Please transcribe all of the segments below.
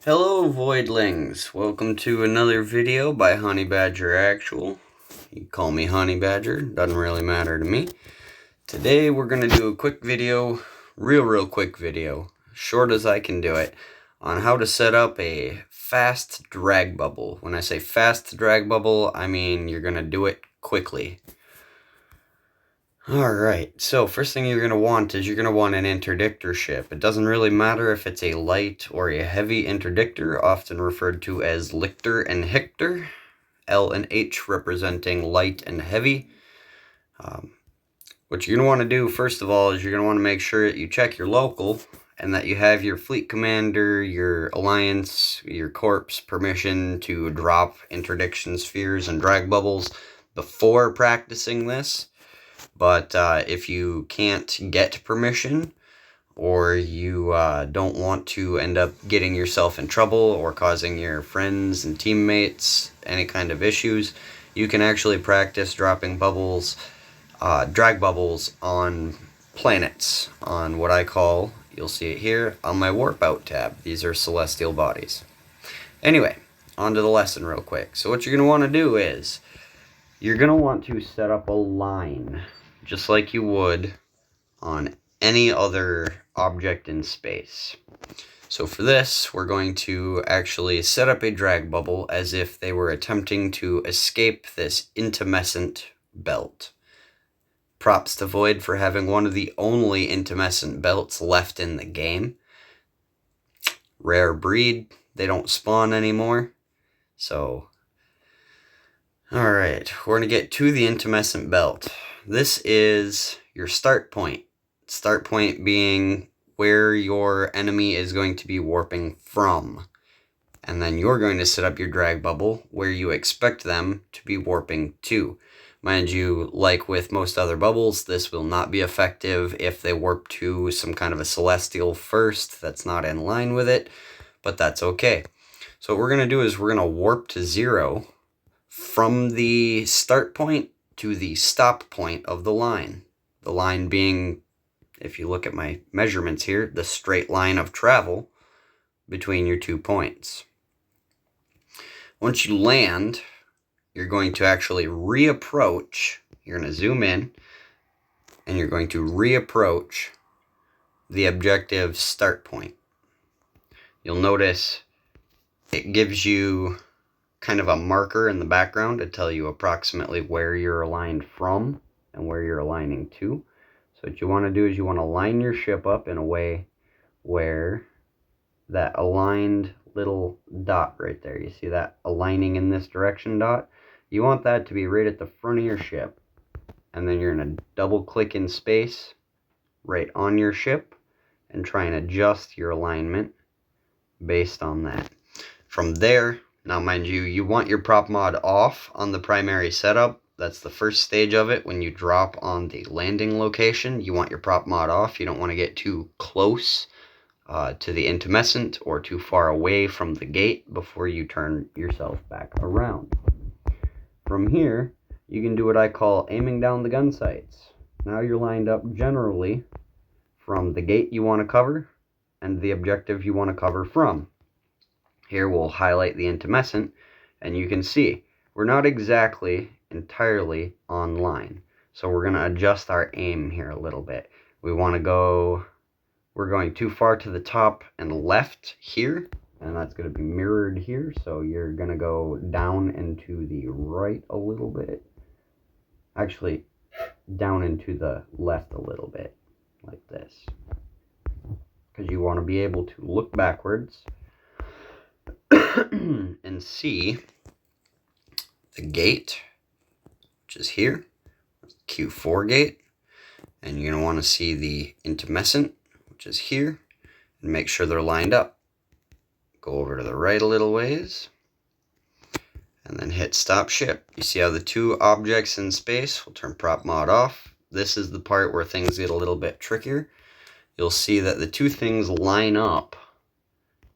Hello Voidlings, welcome to another video by Honey Badger Actual. You can call me Honey Badger, doesn't really matter to me. Today we're going to do a quick video, real quick video, short as I can do it, on how to set up a fast drag bubble. When I say fast drag bubble, I mean you're going to do it quickly. Alright, so first thing you're going to want is you're going to want an interdictor ship. It doesn't really matter if it's a light or a heavy interdictor, often referred to as Lictor and Hictor. L and H representing light and heavy. What you're going to want to do first of all is you're going to want to make sure that you check your local and that you have your fleet commander, your alliance, your corp's permission to drop interdiction spheres and drag bubbles before practicing this. But if you can't get permission, or you don't want to end up getting yourself in trouble or causing your friends and teammates any kind of issues, you can actually practice dropping bubbles, drag bubbles on planets, on what I call, you'll see it here, on my Warp Out tab. These are celestial bodies. Anyway, on to the lesson real quick. So what you're going to want to do is, you're going to want to set up a line, just like you would on any other object in space. So for this, we're going to actually set up a drag bubble as if they were attempting to escape this Intumescent Belt. Props to Void for having one of the only Intumescent Belts left in the game. Rare breed, they don't spawn anymore. So, alright, we're going to get to the Intumescent Belt. This is your start point. Start point being where your enemy is going to be warping from. And then you're going to set up your drag bubble where you expect them to be warping to. Mind you, like with most other bubbles, this will not be effective if they warp to some kind of a celestial first that's not in line with it, but that's okay. So what we're going to do is we're going to warp to 0 from the start point to the stop point of the line. The line being, if you look at my measurements here, the straight line of travel between your 2 points. Once you land, you're going to actually reapproach. You're going to zoom in, and you're going to reapproach the objective start point. You'll notice it gives you kind of a marker in the background to tell you approximately where you're aligned from and where you're aligning to. So what you want to do is you want to line your ship up in a way where that aligned little dot right there, you see that aligning in this direction dot? You want that to be right at the front of your ship. And then you're going to double click in space right on your ship and try and adjust your alignment based on that. From there, now mind you, you want your prop mod off on the primary setup. That's the first stage of it. When you drop on the landing location, you want your prop mod off. You don't want to get too close to the Intumescent or too far away from the gate before you turn yourself back around. From here, you can do what I call aiming down the gun sights. Now you're lined up generally from the gate you want to cover and the objective you want to cover from. Here we'll highlight the Intumescent, and you can see we're not exactly entirely on line. So we're going to adjust our aim here a little bit. We want to go, we're going too far to the top and left here, and that's going to be mirrored here. So you're going to go down and to the right a little bit. Actually, down and to the left a little bit, like this. Because you want to be able to look backwards and see the gate, which is here, Q4 gate, and you're going to want to see the Intumescent, which is here, and make sure they're lined up. Go over to the right a little ways, and then hit stop ship. You see how the 2 objects in space will turn prop mod off. This is the part where things get a little bit trickier. You'll see that the 2 things line up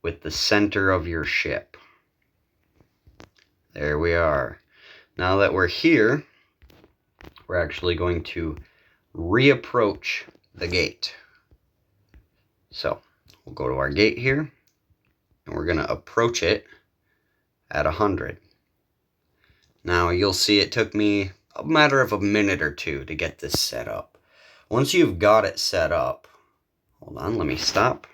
with the center of your ship. There we are. Now that we're here, we're actually going to reapproach the gate. So we'll go to our gate here, and we're going to approach it at 100. Now you'll see it took me a matter of a minute or two to get this set up. Once you've got it set up, hold on, let me stop,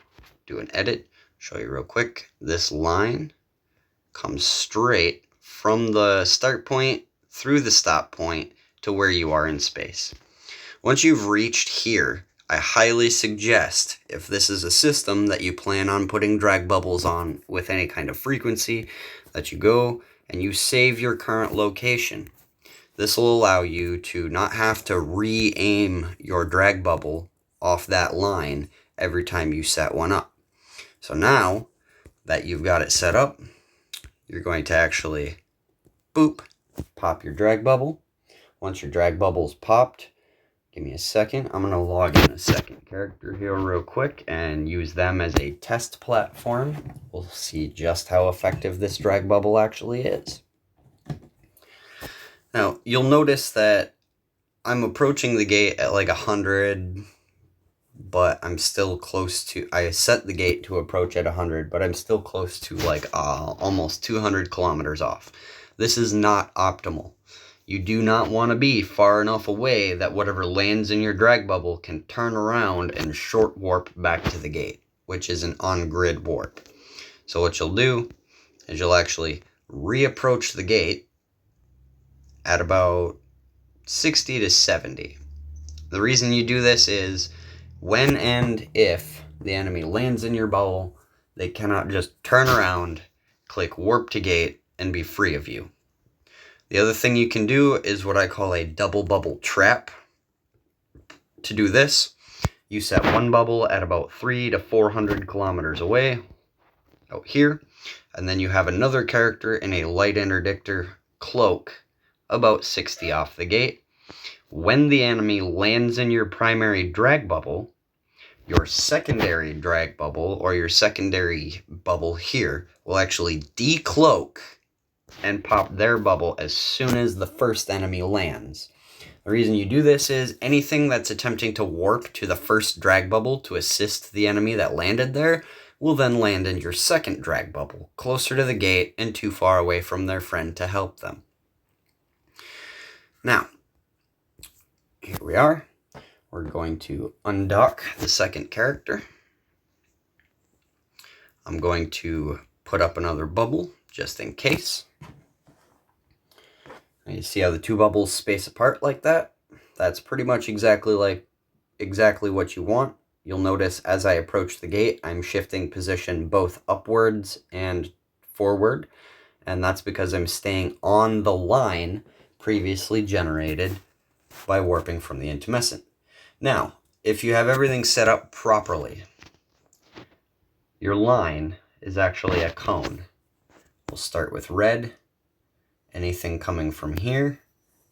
do an edit, show you real quick. This line comes straight from the start point through the stop point to where you are in space. Once you've reached here, I highly suggest, if this is a system that you plan on putting drag bubbles on with any kind of frequency, that you go and you save your current location. This will allow you to not have to re-aim your drag bubble off that line every time you set one up. So now that you've got it set up, you're going to actually, boop, pop your drag bubble. Once your drag bubble's popped, give me a second. I'm going to log in a second character here real quick and use them as a test platform. We'll see just how effective this drag bubble actually is. Now, you'll notice that I'm approaching the gate at like 100, but I'm still close to, I set the gate to approach at 100, but I'm still close to like almost 200 kilometers off. This is not optimal. You do not want to be far enough away that whatever lands in your drag bubble can turn around and short warp back to the gate, which is an on-grid warp. So what you'll do is you'll actually reapproach the gate at about 60 to 70. The reason you do this is when and if the enemy lands in your bubble, they cannot just turn around, click warp to gate, and be free of you. The other thing you can do is what I call a double bubble trap. To do this, you set one bubble at about 300 to 400 kilometers away, out here, and then you have another character in a light interdictor cloak about 60 off the gate. When the enemy lands in your primary drag bubble, your secondary drag bubble, or your secondary bubble here, will actually decloak and pop their bubble as soon as the first enemy lands. The reason you do this is anything that's attempting to warp to the first drag bubble to assist the enemy that landed there will then land in your second drag bubble, closer to the gate and too far away from their friend to help them. Now, here we are. We're going to undock the second character. I'm going to put up another bubble just in case. And you see how the two bubbles space apart like that? That's pretty much exactly what you want. You'll notice as I approach the gate, I'm shifting position both upwards and forward, and that's because I'm staying on the line previously generated by warping from the Intumescent. Now, if you have everything set up properly, your line is actually a cone. We'll start with red. Anything coming from here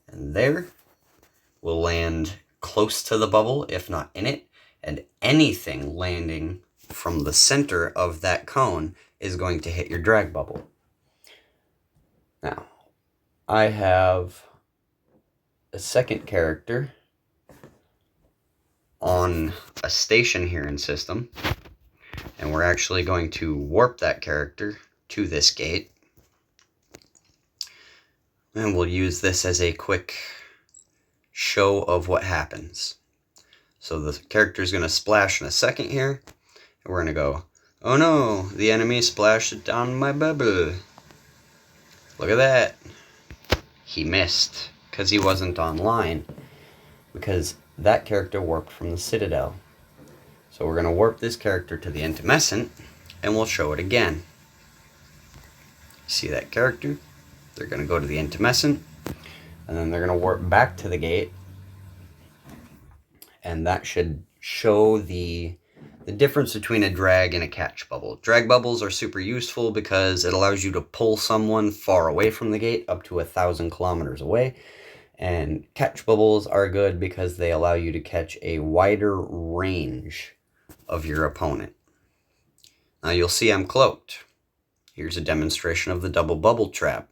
and there will land close to the bubble, if not in it, and anything landing from the center of that cone is going to hit your drag bubble. Now, I have a second character on a station here in system, and we're actually going to warp that character to this gate. And we'll use this as a quick show of what happens. So the character is going to splash in a second here. And we're going to go, oh no, the enemy splashed down my bubble. Look at that. He missed because he wasn't online. Because that character warped from the Citadel. So we're going to warp this character to the Intumescent. And we'll show it again. See that character? They're going to go to the Intumescent, and then they're going to warp back to the gate, and that should show the difference between a drag and a catch bubble. Drag bubbles are super useful because it allows you to pull someone far away from the gate, up to 1,000 kilometers away, and catch bubbles are good because they allow you to catch a wider range of your opponent. Now you'll see I'm cloaked. Here's a demonstration of the double bubble trap.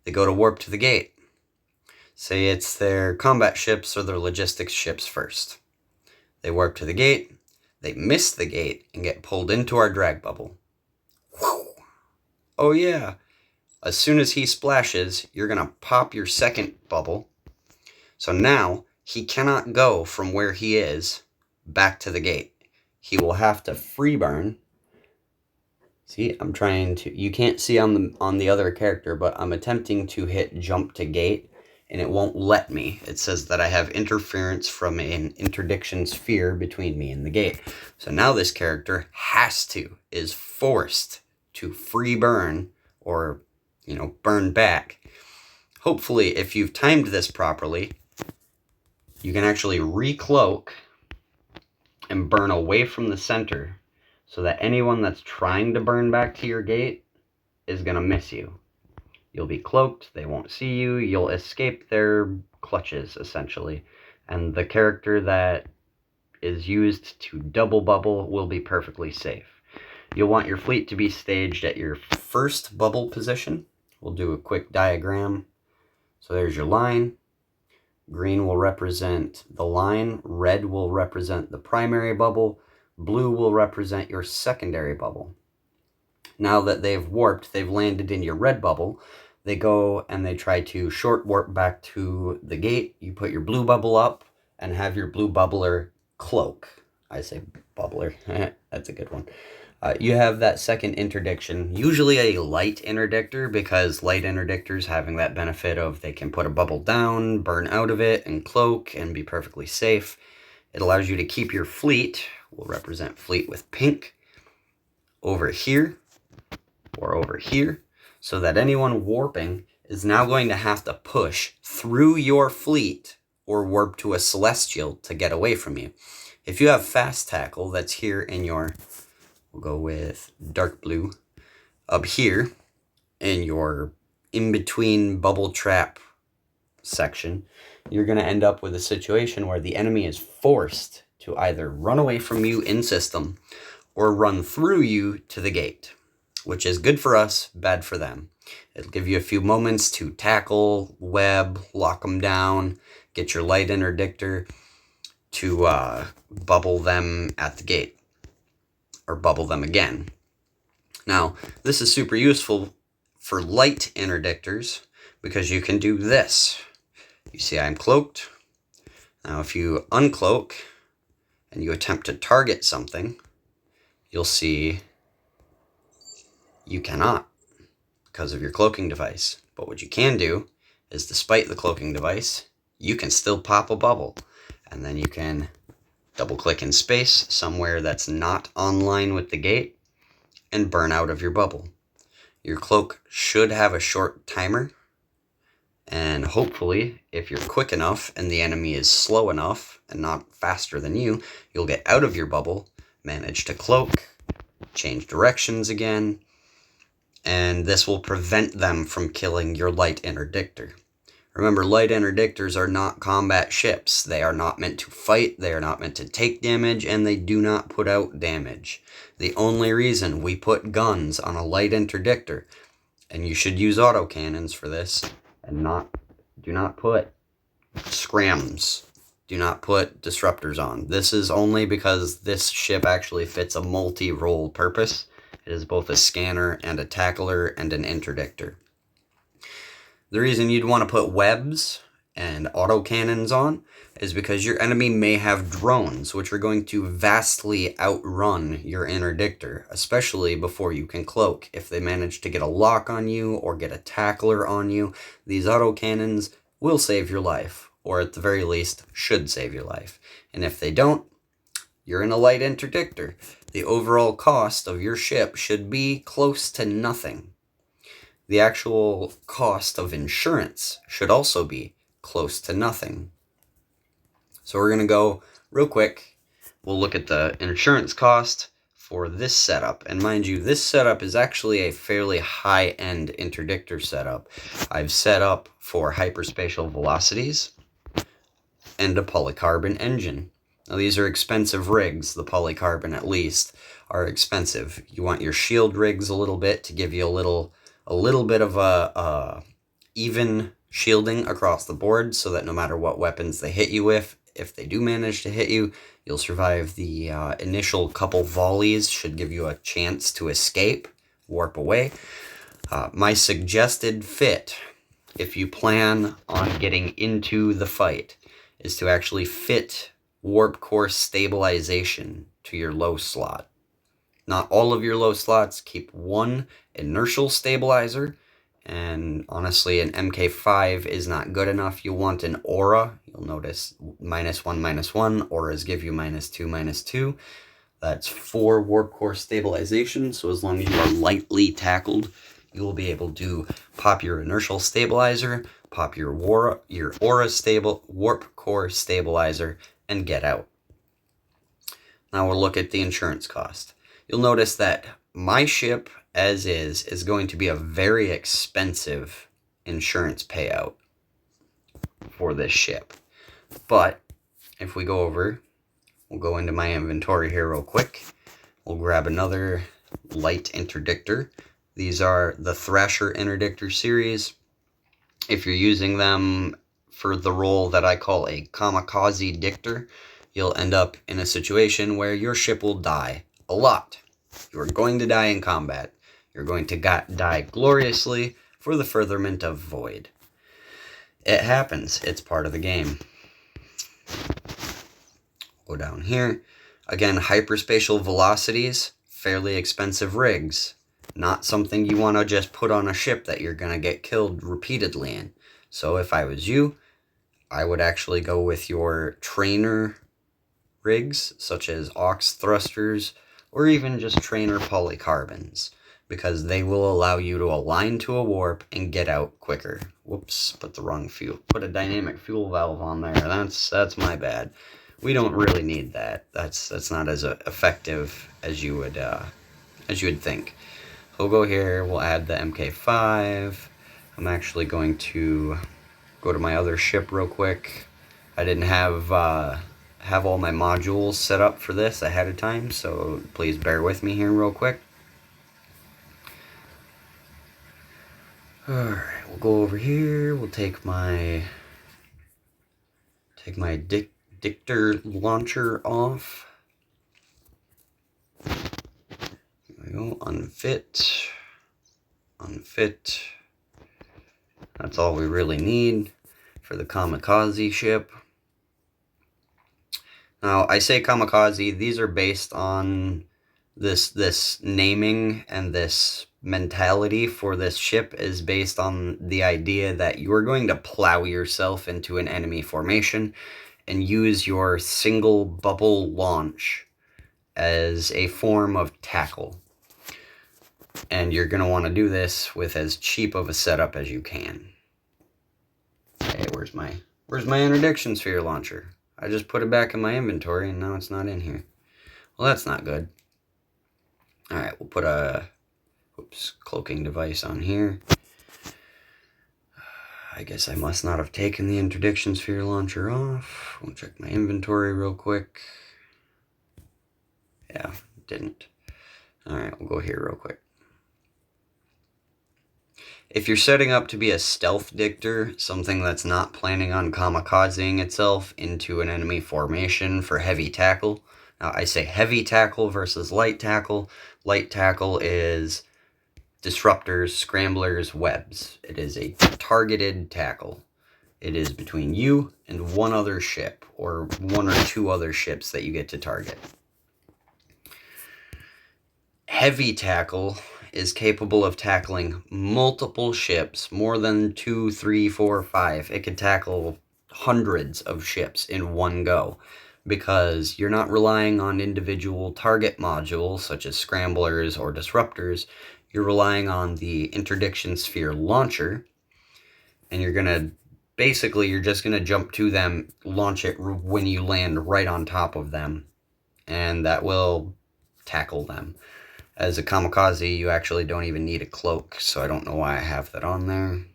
They go to warp to the gate. Say it's their combat ships or their logistics ships first. They warp to the gate, they miss the gate, and get pulled into our drag bubble. Whew. Oh yeah. As soon as he splashes, you're going to pop your second bubble. So now he cannot go from where he is back to the gate. He will have to free burn. See, I'm trying to, you can't see on the other character, but I'm attempting to hit jump to gate, and it won't let me. It says that I have interference from an interdiction sphere between me and the gate. So now this character is forced to free burn, or, burn back. Hopefully, if you've timed this properly, you can actually recloak and burn away from the center, so that anyone that's trying to burn back to your gate is going to miss you. You'll be cloaked, they won't see you, you'll escape their clutches, essentially. And the character that is used to double bubble will be perfectly safe. You'll want your fleet to be staged at your first bubble position. We'll do a quick diagram. So there's your line. Green will represent the line, red will represent the primary bubble, blue will represent your secondary bubble. Now that they've warped, they've landed in your red bubble, they go and they try to short warp back to the gate. You put your blue bubble up and have your blue bubbler cloak. I say bubbler, that's a good one. You have that second interdiction, usually a light interdictor, because light interdictors having that benefit of they can put a bubble down, burn out of it, and cloak, and be perfectly safe. It allows you to keep your fleet, we'll represent fleet with pink, over here, or over here, so that anyone warping is now going to have to push through your fleet or warp to a celestial to get away from you. If you have fast tackle that's here in your, we'll go with dark blue, up here in your in-between bubble trap section, you're going to end up with a situation where the enemy is forced to either run away from you in system or run through you to the gate, which is good for us, bad for them. It'll give you a few moments to tackle, web, lock them down, get your light interdictor to bubble them at the gate, or bubble them again. Now, this is super useful for light interdictors because you can do this. You see I'm cloaked. Now, if you uncloak and you attempt to target something, you'll see you cannot because of your cloaking device. But what you can do is, despite the cloaking device, you can still pop a bubble, and then you can double click in space somewhere that's not online with the gate and burn out of your bubble. Your cloak should have a short timer, and hopefully if you're quick enough and the enemy is slow enough and not faster than you, you'll get out of your bubble, manage to cloak, change directions again, and this will prevent them from killing your light interdictor. Remember, light interdictors are not combat ships. They are not meant to fight, they are not meant to take damage, and they do not put out damage. The only reason we put guns on a light interdictor, and you should use autocannons for this, and do not put scrams, do not put disruptors on. This is only because this ship actually fits a multi-role purpose. It is both a scanner and a tackler and an interdictor. The reason you'd want to put webs and autocannons on is because your enemy may have drones, which are going to vastly outrun your interdictor, especially before you can cloak. If they manage to get a lock on you or get a tackler on you, these autocannons will save your life, or at the very least, should save your life. And if they don't, you're in a light interdictor. The overall cost of your ship should be close to nothing. The actual cost of insurance should also be close to nothing. So we're going to go real quick. We'll look at the insurance cost for this setup. And mind you, this setup is actually a fairly high-end interdictor setup. I've set up for hyperspatial velocities and a polycarbon engine. Now, these are expensive rigs. The polycarbon, at least, are expensive. You want your shield rigs a little bit to give you a little bit of a even shielding across the board, so that no matter what weapons they hit you with, if they do manage to hit you, you'll survive the initial couple volleys, should give you a chance to escape, warp away. My suggested fit, if you plan on getting into the fight, is to actually fit warp core stabilization to your low slot. Not all of your low slots. Keep one inertial stabilizer. And honestly, an MK5 is not good enough. You want an aura. You'll notice -1, -1. Auras give you -2, -2. That's 4 warp core stabilization. So as long as you are lightly tackled, you will be able to pop your inertial stabilizer, pop your aura stable warp core stabilizer, and get out. Now we'll look at the insurance cost. You'll notice that my ship, as is going to be a very expensive insurance payout for this ship. But if we go over, we'll go into my inventory here real quick. We'll grab another light interdictor. These are the Thrasher Interdictor series. If you're using them for the role that I call a Kamikaze dictor, you'll end up in a situation where your ship will die a lot. You're going to die in combat. You're going to die gloriously for the furtherment of void. It happens. It's part of the game. Go down here. Again, hyperspatial velocities, fairly expensive rigs. Not something you want to just put on a ship that you're going to get killed repeatedly in. So if I was you, I would actually go with your trainer rigs, such as aux thrusters, or even just trainer polycarbons, because they will allow you to align to a warp and get out quicker. Whoops, put the wrong fuel. Put a dynamic fuel valve on there. That's my bad. We don't really need that. That's not as effective as you would think. We'll go here. We'll add the MK5. I'm actually going to go to my other ship real quick. I didn't have all my modules set up for this ahead of time, so please bear with me here real quick. Alright, we'll go over here. We'll take my Interdictor launcher off. Here we go. Unfit. That's all we really need for the Kamikaze ship. Now, I say Kamikaze, these are based on this naming, and this mentality for this ship is based on the idea that you're going to plow yourself into an enemy formation and use your single bubble launch as a form of tackle. And you're going to want to do this with as cheap of a setup as you can. Hey, where's my interdiction sphere launcher? I just put it back in my inventory and now it's not in here. Well, that's not good. Alright, we'll put a cloaking device on here. I guess I must not have taken the interdiction sphere launcher off. We'll check my inventory real quick. Yeah, didn't. Alright, we'll go here real quick. If you're setting up to be a stealth dictor, something that's not planning on kamikazing itself into an enemy formation for heavy tackle. Now, I say heavy tackle versus light tackle. Light tackle is disruptors, scramblers, webs. It is a targeted tackle. It is between you and one other ship, or one or two other ships that you get to target. Heavy tackle is capable of tackling multiple ships, more than 2, 3, 4, 5. It can tackle hundreds of ships in one go, because you're not relying on individual target modules such as scramblers or disruptors. You're relying on the interdiction sphere launcher, and you're just gonna jump to them, launch it when you land right on top of them, and that will tackle them. As a kamikaze, you actually don't even need a cloak, so I don't know why I have that on there.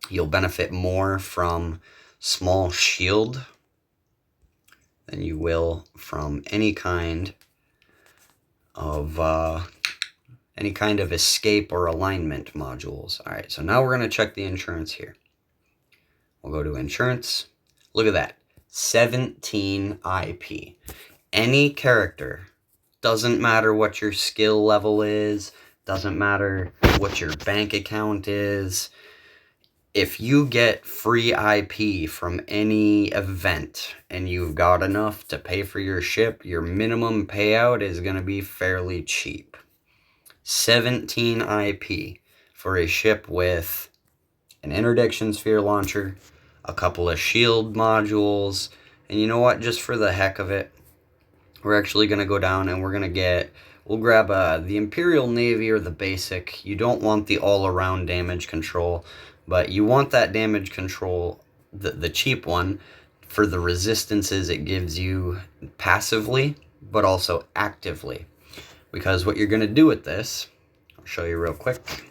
You'll benefit more from small shield than you will from any kind of escape or alignment modules. All right, so now we're going to check the insurance here. We'll go to insurance. Look at that, 17 IP. Any character, doesn't matter what your skill level is, Doesn't matter what your bank account is. If you get free IP from any event and you've got enough to pay for your ship, your minimum payout is going to be fairly cheap. 17 IP for a ship with an interdiction sphere launcher, a couple of shield modules, and you know what? Just for the heck of it, we're actually going to go down and we'll grab the Imperial Navy or the basic. You don't want the all-around damage control, but you want that damage control, the cheap one, for the resistances it gives you passively, but also actively. Because what you're going to do with this, I'll show you real quick.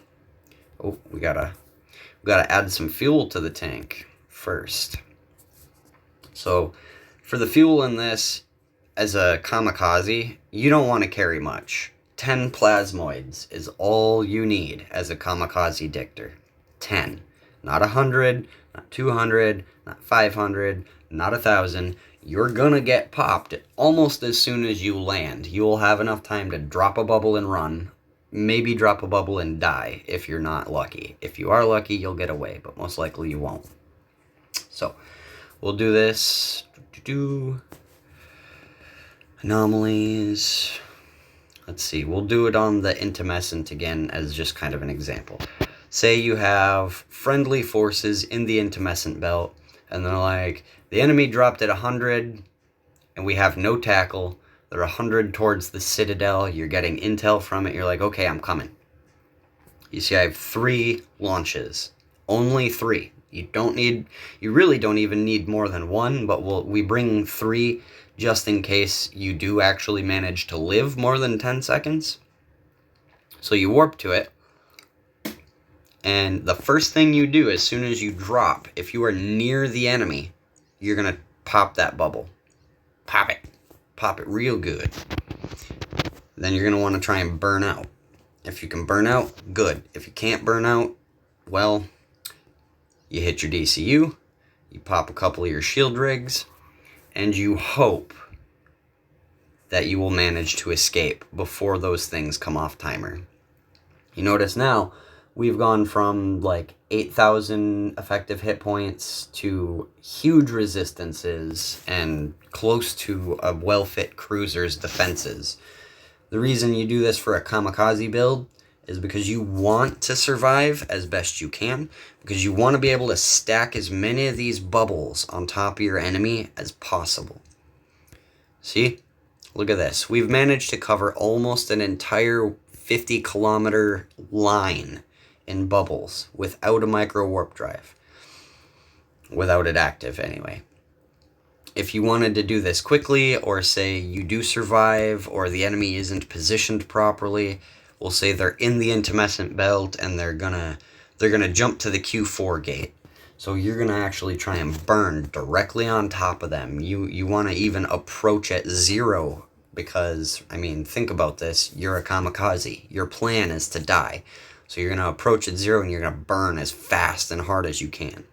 Oh, we gotta add some fuel to the tank first. So for the fuel in this, as a Kamikaze, you don't want to carry much. 10 plasmoids is all you need as a Kamikaze dictor. 10. Not 100, not 200, not 500, not 1,000. You're gonna get popped almost as soon as you land. You'll have enough time to drop a bubble and run. Maybe drop a bubble and die if you're not lucky. If you are lucky, you'll get away, but most likely you won't. So, we'll do this. Anomalies. Let's see, we'll do it on the Intumescent again as just kind of an example. Say you have friendly forces in the Intumescent Belt, and they're like, the enemy dropped at 100, and we have no tackle. They're 100 towards the Citadel. You're getting intel from it. You're like, okay, I'm coming. You see, I have 3 launches. Only 3. You really don't even need more than 1, but we bring 3 just in case you do actually manage to live more than 10 seconds. So you warp to it, and the first thing you do as soon as you drop, if you are near the enemy, you're going to pop that bubble. Pop it. Pop it real good. Then you're going to want to try and burn out. If you can burn out, good. If you can't burn out, well, you hit your DCU, you pop a couple of your shield rigs, and you hope that you will manage to escape before those things come off timer. You notice now, we've gone from like 8,000 effective hit points to huge resistances and close to a well-fit cruiser's defenses. The reason you do this for a Kamikaze build is because you want to survive as best you can, because you want to be able to stack as many of these bubbles on top of your enemy as possible. See? Look at this. We've managed to cover almost an entire 50-kilometer line in bubbles without a micro warp drive. Without it active, anyway. If you wanted to do this quickly, or say you do survive, or the enemy isn't positioned properly, we'll say they're in the Intumescent Belt and they're gonna jump to the Q4 gate. So you're gonna actually try and burn directly on top of them. You want to even approach at 0 because, I mean, think about this. You're a Kamikaze. Your plan is to die. So you're gonna approach at 0 and you're gonna burn as fast and hard as you can.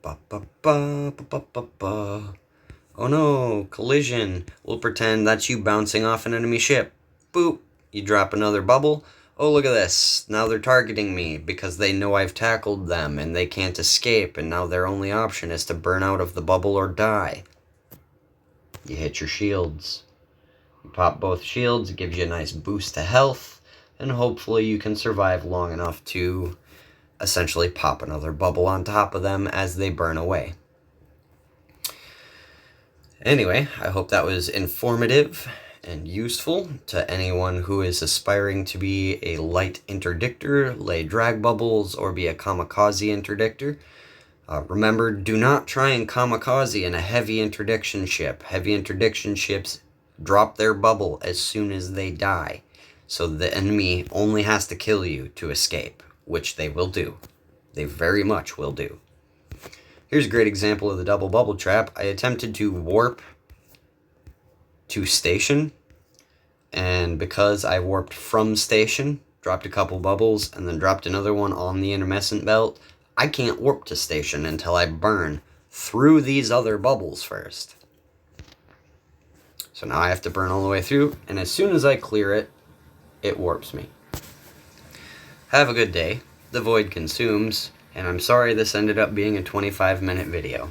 Ba ba ba ba ba ba ba. Oh no, collision. We'll pretend that's you bouncing off an enemy ship. Boop. You drop another bubble. Oh, look at this. Now they're targeting me because they know I've tackled them and they can't escape, and now their only option is to burn out of the bubble or die. You hit your shields. You pop both shields. It gives you a nice boost to health, and hopefully you can survive long enough to essentially pop another bubble on top of them as they burn away. Anyway, I hope that was informative and useful to anyone who is aspiring to be a light interdictor, lay drag bubbles, or be a Kamikaze interdictor. Remember, do not try and Kamikaze in a heavy interdiction ship. Heavy interdiction ships drop their bubble as soon as they die. So the enemy only has to kill you to escape, which they will do. They very much will do. Here's a great example of the double bubble trap. I attempted to warp to station, and because I warped from station, dropped a couple bubbles, and then dropped another one on the Intumescent Belt, I can't warp to station until I burn through these other bubbles first. So now I have to burn all the way through, and as soon as I clear it, it warps me. Have a good day. The void consumes, and I'm sorry this ended up being a 25-minute video.